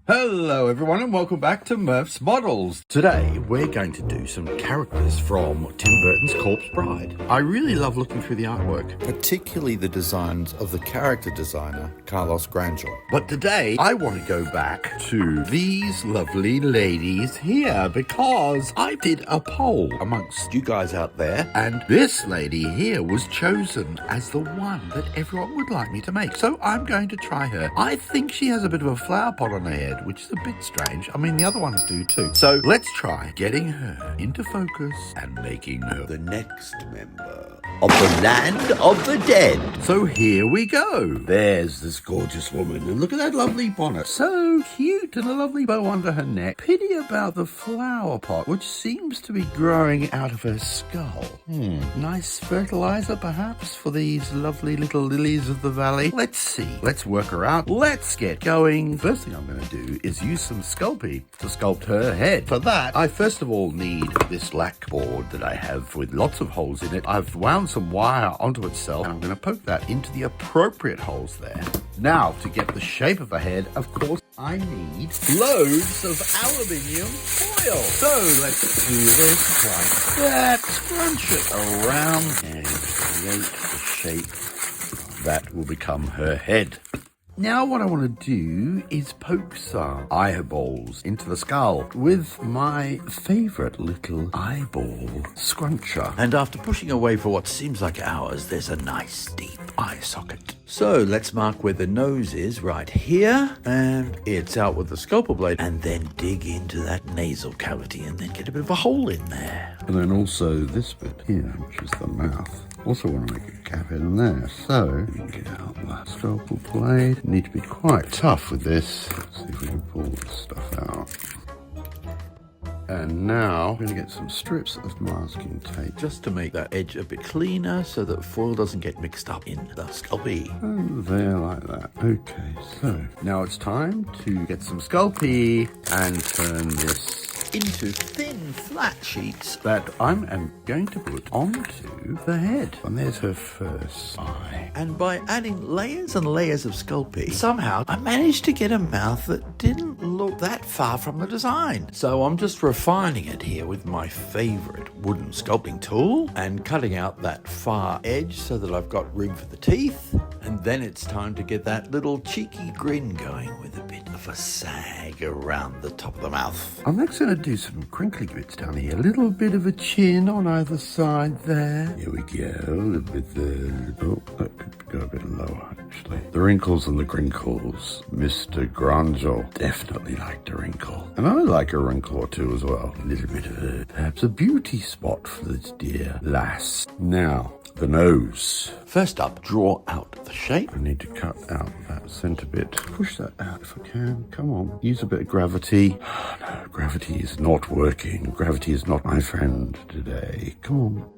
Hello everyone and welcome back to Murph's Models. Today we're going to do some characters from Tim Burton's Corpse Bride. I really love looking through the artwork, particularly the designs of the character designer Carlos Grangel. But today I want to go back to these lovely ladies here because I did a poll amongst you guys out there and this lady here was chosen as the one that everyone would like me to make. So I'm going to try her. I think she has a bit of a flower pot on her head, which is a bit strange. I mean, the other ones do too. So let's try getting her into focus and making her the next member of the land of the dead. So here we go. There's this gorgeous woman. And look at that lovely bonnet. So cute, and a lovely bow under her neck. Pity about the flower pot, which seems to be growing out of her skull. Nice fertilizer, perhaps, for these lovely little lilies of the valley. Let's see. Let's work her out. Let's get going. First thing I'm going to do is use some Sculpey to sculpt her head. For that, I first of all need this lac board that I have with lots of holes in it. I've wound some wire onto itself and I'm going to poke that into the appropriate holes there. Now, to get the shape of a head, of course, I need loads of aluminium foil. So let's do this like that. Scrunch it around and create the shape that will become her head. Now what I want to do is poke some eyeballs into the skull with my favourite little eyeball scruncher. And after pushing away for what seems like hours, there's a nice deep eye socket. So let's mark where the nose is right here, and it's out with the scalpel blade, and then dig into that nasal cavity and then get a bit of a hole in there. And then also this bit here, which is the mouth. Also want to make a gap in there, so we can get out the scalpel blade. Need to be quite tough with this. Let's see if we can pull this stuff out. And now we're going to get some strips of masking tape just to make that edge a bit cleaner so that foil doesn't get mixed up in the Sculpey. Over there like that. Okay, so now it's time to get some Sculpey and turn this into thin flat sheets that I'm going to put onto the head. And there's her first eye. And by adding layers and layers of Sculpey, somehow I managed to get a mouth that didn't look that far from the design. So I'm just refining it here with my favorite wooden sculpting tool and cutting out that far edge so that I've got room for the teeth. And then it's time to get that little cheeky grin going with a bit of a sag around the top of the mouth. I'm next going to do some crinkly bits down here. A little bit of a chin on either side there. Here we go. A little bit there. Oh, that could go a bit lower, actually. The wrinkles and the crinkles. Mr. Grangel definitely liked a wrinkle. And I like a wrinkle or two as well. A little bit of perhaps a beauty spot for this dear lass. Now, the nose. First up, draw out the shape. I need to cut out that centre bit. Push that out if I can. Come on. Use a bit of gravity. Oh, no, gravity is not working. Gravity is not my friend today. Come on.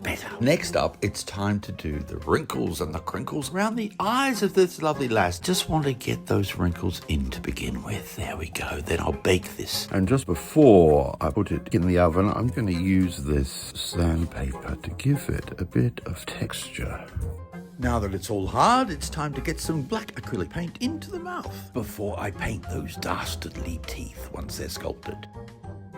Better. Next up, it's time to do the wrinkles and the crinkles around the eyes of this lovely lass. Just want to get those wrinkles in to begin with. There we go. Then I'll bake this. And just before I put it in the oven, I'm going to use this sandpaper to give it a bit of texture. Now that it's all hard, it's time to get some black acrylic paint into the mouth before I paint those dastardly teeth once they're sculpted.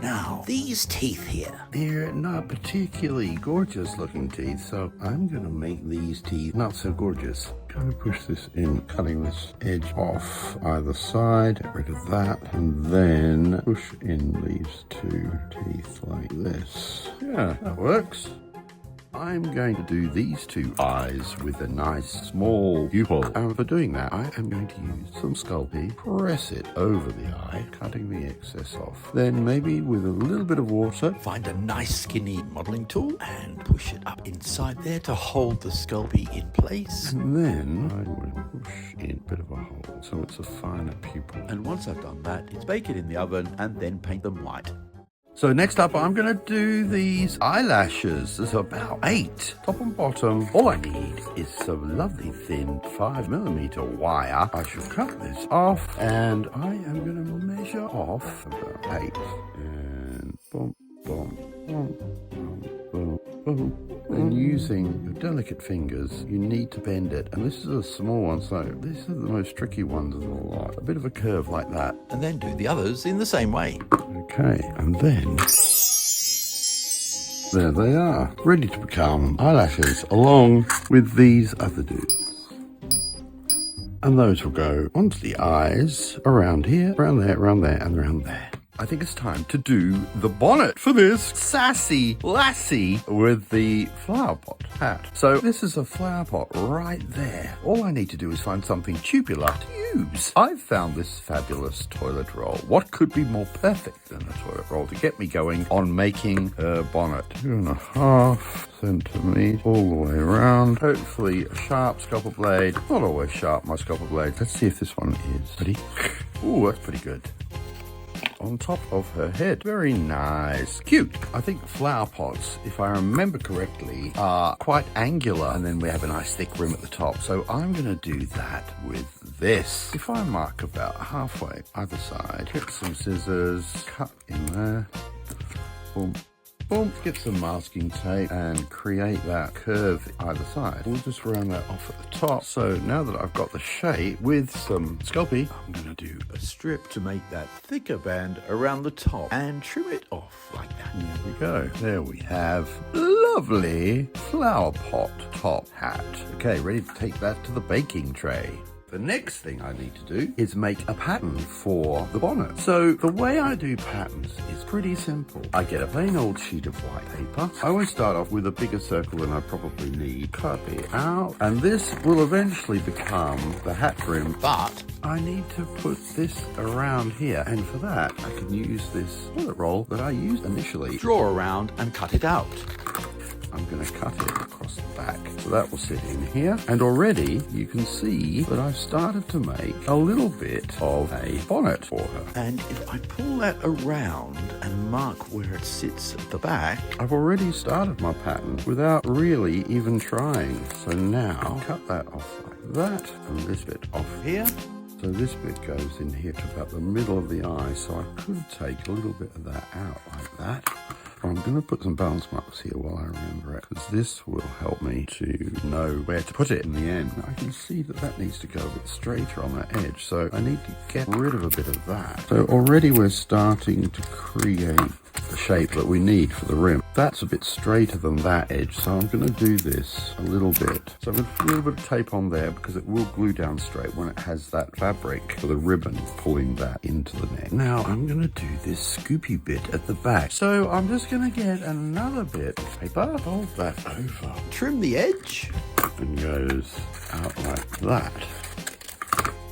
Now, these teeth here, they're not particularly gorgeous looking teeth, so I'm going to make these teeth not so gorgeous. Kind of push this in, cutting this edge off either side, get rid of that, and then push in these two teeth like this. Yeah, that works. I'm going to do these two eyes with a nice small pupil. And for doing that, I am going to use some Sculpey, press it over the eye, cutting the excess off. Then maybe with a little bit of water, find a nice skinny modelling tool and push it up inside there to hold the Sculpey in place. And then I will push in a bit of a hole so it's a finer pupil. And once I've done that, it's bake it in the oven and then paint them white. So next up, I'm going to do these eyelashes. There's about 8, top and bottom. All I need is some lovely thin 5mm wire. I shall cut this off, and I am going to measure off about 8. And boom, boom, boom, boom, boom, boom. then using your delicate fingers, you need to bend it. And this is a small one, so these are the most tricky ones of the lot. A bit of a curve like that. And then do the others in the same way. Okay, and then there they are, ready to become eyelashes along with these other dudes. And those will go onto the eyes, around here, around there, and around there. I think it's time to do the bonnet for this Sassy Lassy with the Flowerpot hat. So this is a Flowerpot right there. All I need to do is find something tubular to use. I've found this fabulous toilet roll. What could be more perfect than a toilet roll to get me going on making her bonnet? 2.5 centimeters all the way around. Hopefully a sharp scalpel blade. Not always sharp, my scalpel blade. Let's see if this one is. Ready? Ooh, that's pretty good. On top of her head. Very nice. Cute. I think flower pots, if I remember correctly, are quite angular, and then we have a nice thick rim at the top. So I'm going to do that with this. If I mark about halfway either side, get some scissors, cut in there. Boom. Boom, get some masking tape and create that curve either side. We'll just round that off at the top. So now that I've got the shape with some Sculpey, I'm going to do a strip to make that thicker band around the top and trim it off like that. There we go. There we have lovely flower pot top hat. Okay, ready to take that to the baking tray. The next thing I need to do is make a pattern for the bonnet. So the way I do patterns is pretty simple. I get a plain old sheet of white paper. I always start off with a bigger circle than I probably need. Cut it out, and this will eventually become the hat brim, but I need to put this around here, and for that I can use this toilet roll that I used initially. Draw around and cut it out. I'm going to cut it across the back. So that will sit in here. And already you can see that I've started to make a little bit of a bonnet for her. And if I pull that around and mark where it sits at the back, I've already started my pattern without really even trying. So now cut that off like that, and this bit off here. So this bit goes in here to about the middle of the eye. So I could take a little bit of that out like that. I'm going to put some balance marks here while I remember it, because this will help me to know where to put it in the end. I can see that that needs to go a bit straighter on that edge, so I need to get rid of a bit of that. So already we're starting to create the shape that we need for the rim. That's a bit straighter than that edge, so I'm going to do this a little bit. So I'm going to put a little bit of tape on there because it will glue down straight when it has that fabric for the ribbon pulling that into the neck. Now I'm going to do this scoopy bit at the back. So I'm just going to get another bit of paper, fold that over, trim the edge, and goes out like that.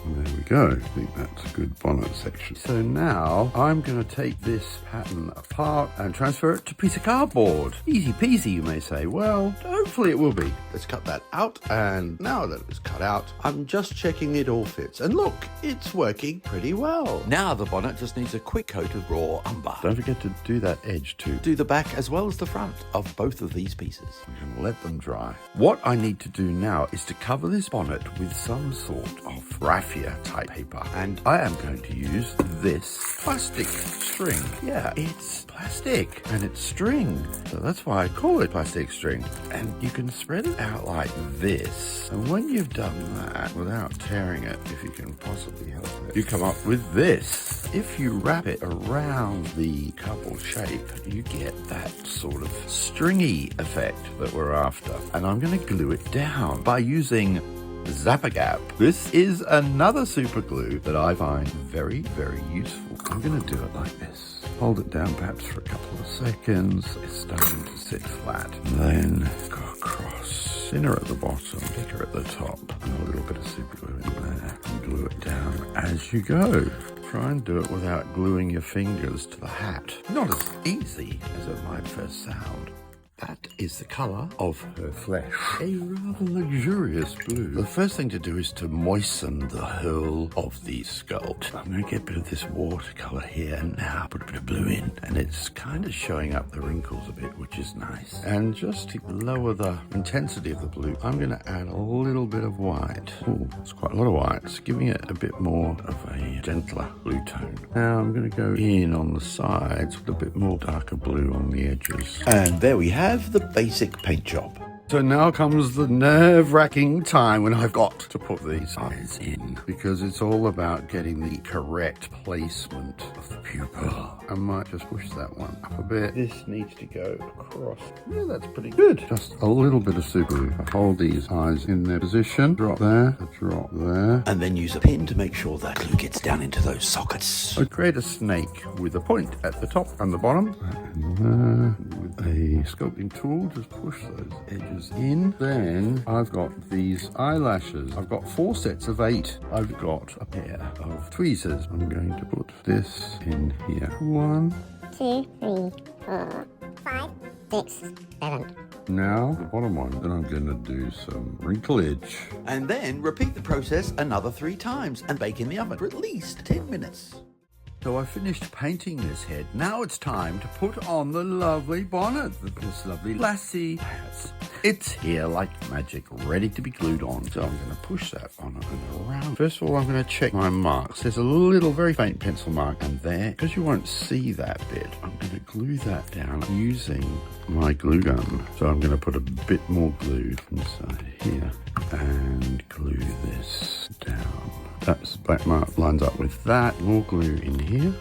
And there we go. I think that's a good bonnet section. So now I'm going to take this pattern apart and transfer it to a piece of cardboard. Easy peasy, you may say. Well, hopefully it will be. Let's cut that out. And now that it's cut out, I'm just checking it all fits. And look, it's working pretty well. Now the bonnet just needs a quick coat of raw umber. Don't forget to do that edge too. Do the back as well as the front of both of these pieces. I'm going to let them dry. What I need to do now is to cover this bonnet with some sort of raffia type paper, and I am going to use this plastic string. Yeah, it's plastic and it's string, so that's why I call it plastic string. And you can spread it out like this, and when you've done that without tearing it, if you can possibly help it, you come up with this. If you wrap it around the couple shape, you get that sort of stringy effect that we're after. And I'm going to glue it down by using Zap-A-Gap. This is another super glue that I find very, very useful. I'm going to do it like this. Hold it down perhaps for a couple of seconds. It's starting to sit flat. And then go across. Thinner at the bottom, thicker at the top. And a little bit of super glue in there. And glue it down as you go. Try and do it without gluing your fingers to the hat. Not as easy as it might first sound. That is the colour of her flesh. A rather luxurious blue. The first thing to do is to moisten the whole of the sculpt. I'm going to get a bit of this watercolour here and now put a bit of blue in. And it's kind of showing up the wrinkles a bit, which is nice. And just to lower the intensity of the blue, I'm going to add a little bit of white. Oh, it's quite a lot of white. It's giving it a bit more of a gentler blue tone. Now I'm going to go in on the sides with a bit more darker blue on the edges. And there we have have the basic paint job. So now comes the nerve-wracking time when I've got to put these eyes in, because it's all about getting the correct placement of the pupil. I might just push that one up a bit. This needs to go across. Yeah, that's pretty good. Just a little bit of super glue. Hold these eyes in their position. Drop there, drop there. And then use a pin to make sure that glue gets down into those sockets. I create a snake with a point at the top and the bottom. And there, with a sculpting tool, just push those edges in. Then I've got these eyelashes. I've got 4 sets of 8. I've got a pair of tweezers. I'm going to put this in here. 1, 2, 3, 4, 5, 6, 7. Now the bottom one. Then I'm going to do some wrinklage. And then repeat the process another 3 times and bake in the oven for at least 10 minutes. So I finished painting this head. Now it's time to put on the lovely bonnet that this lovely lassie has. It's here like magic, ready to be glued on. So I'm going to push that on and around. First of all, I'm going to check my marks. There's a little, very faint pencil mark, and there, because you won't see that bit, I'm going to glue that down using my glue gun. So I'm going to put a bit more glue inside here and glue this down. That's the back mark lines up with that. More glue in here.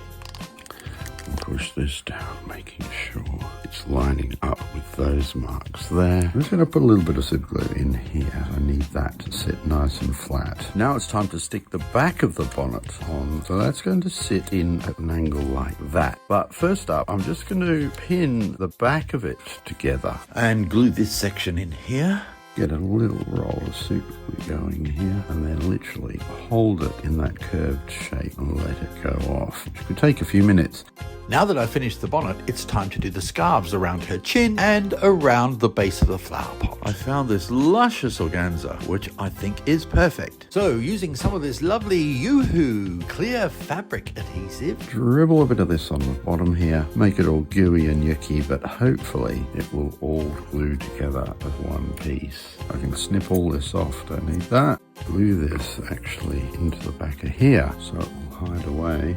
And push this down, making sure it's lining up with those marks there. I'm just going to put a little bit of super glue in here. I need that to sit nice and flat. Now it's time to stick the back of the bonnet on. So that's going to sit in at an angle like that. But first up, I'm just going to pin the back of it together. And glue this section in here. Get a little roll of super glue going here, and then literally hold it in that curved shape and let it go off, which could take a few minutes. Now that I've finished the bonnet, it's time to do the scarves around her chin and around the base of the flower pot. I found this luscious organza, which I think is perfect. So using some of this lovely Yoo-Hoo clear fabric adhesive, Dribble a bit of this on the bottom here, make it all gooey and yucky, but hopefully it will all glue together as one piece. I can snip all this off, don't need that. Glue this actually into the back of here, so it will hide away.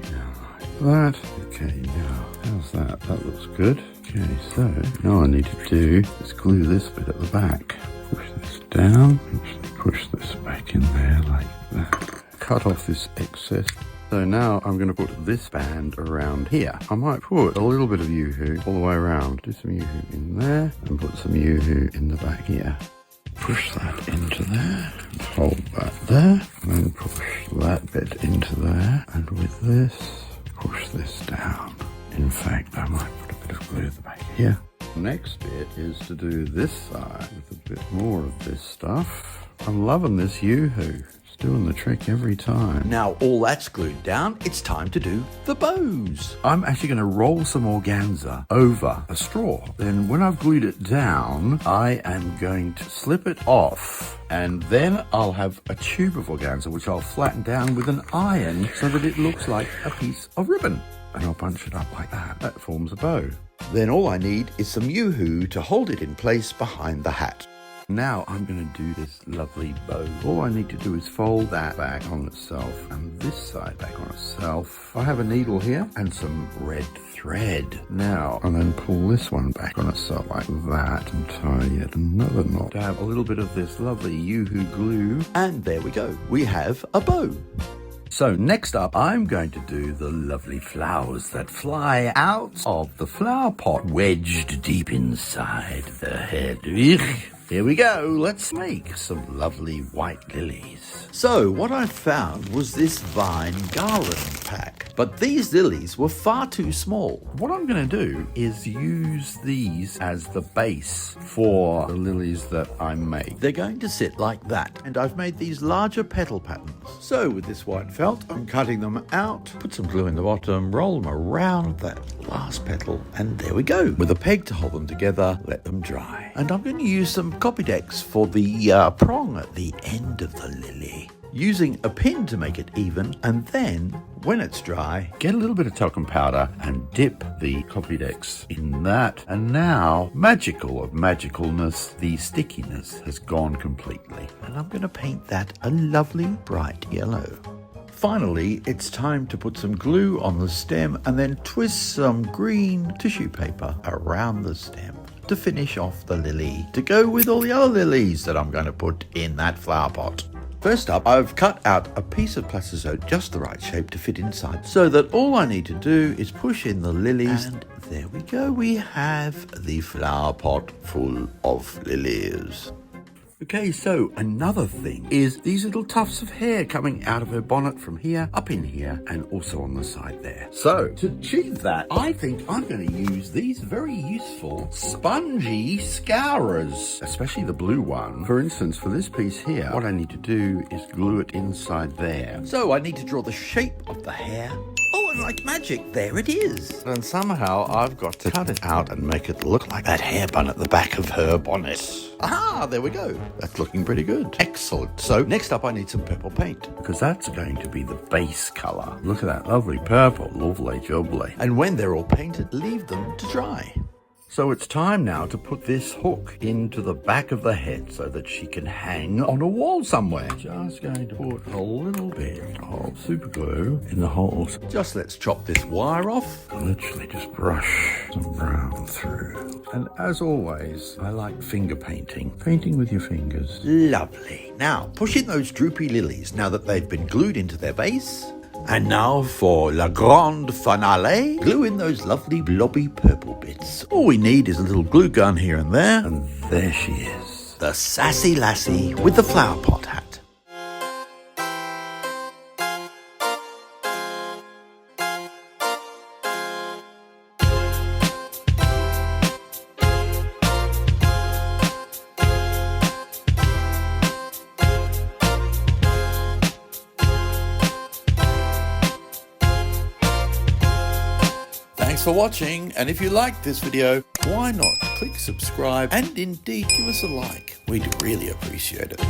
That. Okay, now, how's that? That looks good. Okay, so now I need to do is glue this bit at the back. Push this down, actually push this back in there like that. Cut off this excess. So now I'm going to put this band around here. I might put a little bit of Yoo-Hoo all the way around. Do some Yoo-Hoo in there and put some Yoo-Hoo in the back here. Push that into there, hold that there, and then push that bit into there, and with this, push this down. In fact, I might put a bit of glue at the back here. Next bit is to do this side with a bit more of this stuff. I'm loving this Yoo-Hoo. It's doing the trick every time. now all that's glued down, it's time to do the bows. I'm actually going to roll some organza over a straw. Then when I've glued it down, I am going to slip it off. And then I'll have a tube of organza, which I'll flatten down with an iron so that it looks like a piece of ribbon. And I'll bunch it up like that. That forms a bow. Then all I need is some Yoo-Hoo to hold it in place behind the hat. Now I'm going to do this lovely bow. All I need to do is fold that back on itself and this side back on itself. I have a needle here and some red thread. Now, and then pull this one back on itself like that and tie yet another knot. To have a little bit of this lovely Yoo-Hoo glue. And there we go. We have a bow. So next up, I'm going to do the lovely flowers that fly out of the flower pot, wedged deep inside the head. Here we go. Let's make some lovely white lilies. So what I found was this vine garland pack, but these lilies were far too small. What I'm going to do is use these as the base for the lilies that I make. They're going to sit like that, and I've made these larger petal patterns. So with this white felt, I'm cutting them out, put some glue in the bottom, roll them around that last petal, and there we go. With a peg to hold them together, let them dry. And I'm going to use some copy decks for the prong at the end of the lily, using a pin to make it even, and then when it's dry, get a little bit of talcum powder and dip the copy decks in that. And now, magical of magicalness, the stickiness has gone completely. And I'm going to paint that a lovely bright yellow. Finally, it's time to put some glue on the stem and then twist some green tissue paper around the stem. to finish off the lily to go with all the other lilies that I'm going to put in that flower pot. First up, I've cut out a piece of plastisode just the right shape to fit inside, so that all I need to do is push in the lilies, and there we go. We have the flower pot full of lilies. Okay, so another thing is these little tufts of hair coming out of her bonnet from here, up in here, and also on the side there. So, to achieve that, I think I'm going to use these very useful spongy scourers, especially the blue one. For instance, for this piece here, what I need to do is glue it inside there. So I need to draw the shape of the hair. Oh, and like magic, there it is. And somehow I've got to cut it out and make it look like that hair bun at the back of her bonnet. Aha, there we go. That's looking pretty good. Excellent. So next up I need some purple paint, because that's going to be the base colour. Look at that lovely purple. Lovely jubbly. And when they're all painted, leave them to dry. So it's time now to put this hook into the back of the head so that she can hang on a wall somewhere. Just going to put a little bit of super glue in the holes. Just let's chop this wire off. Literally just brush some brown through. And as always, I like finger painting. Painting with your fingers. Lovely. Now, push in those droopy lilies now that they've been glued into their base. And now for la grande finale, glue in those lovely blobby purple bits. All we need is a little glue gun here and there. And there she is. The Sassy Lassie with the flower pot hat. Thanks for watching, and if you liked this video, why not click subscribe and indeed give us a like. We'd really appreciate it.